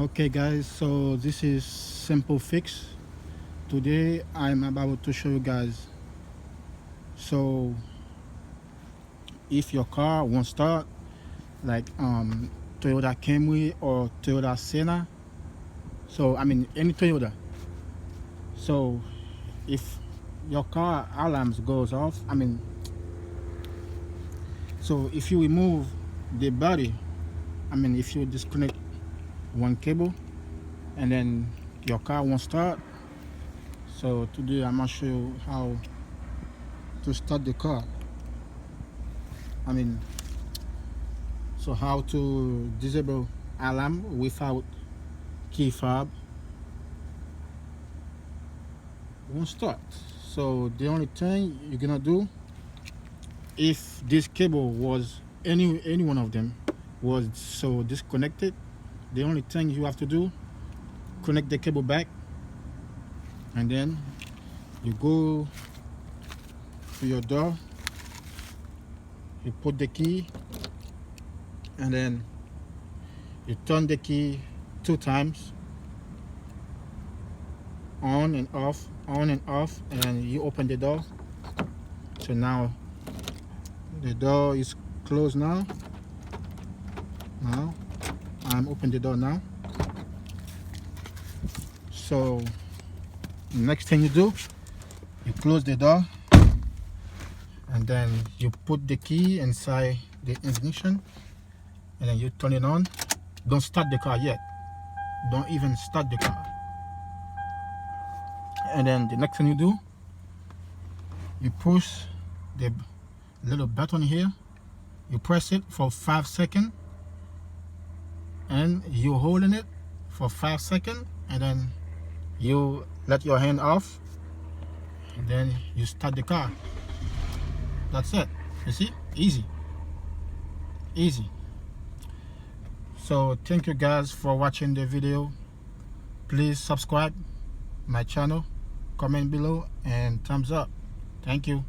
Okay guys, so this is simple fix. Today I'm about to show you guys. So if your car won't start, like Toyota Camry or Toyota Senna, so I mean any Toyota. So if your car alarms goes off, so if you remove the body, if you disconnect one cable and then your car won't start. So today I'm gonna show you how to start the car. So how to disable alarm without key fob won't start. So the only thing you're gonna do, if this cable was any one of them was so disconnected, the only thing you have to do, connect the cable back, and then you go to your door, you put the key, and then you turn the key 2 times, on and off, and you open the door. So now the door is closed now. I'm open the door now. So next thing you do, you close the door, and then you put the key inside the ignition, and then you turn it on. Don't start the car yet. Don't even start the car. And then the next thing you do, you push the little button here. You press it for 5 seconds, and you holding it for 5 seconds, and then you let your hand off, and then you start the car. That's it. You see? Easy. So thank you guys for watching the video. Please subscribe my channel, comment below, and thumbs up. Thank you.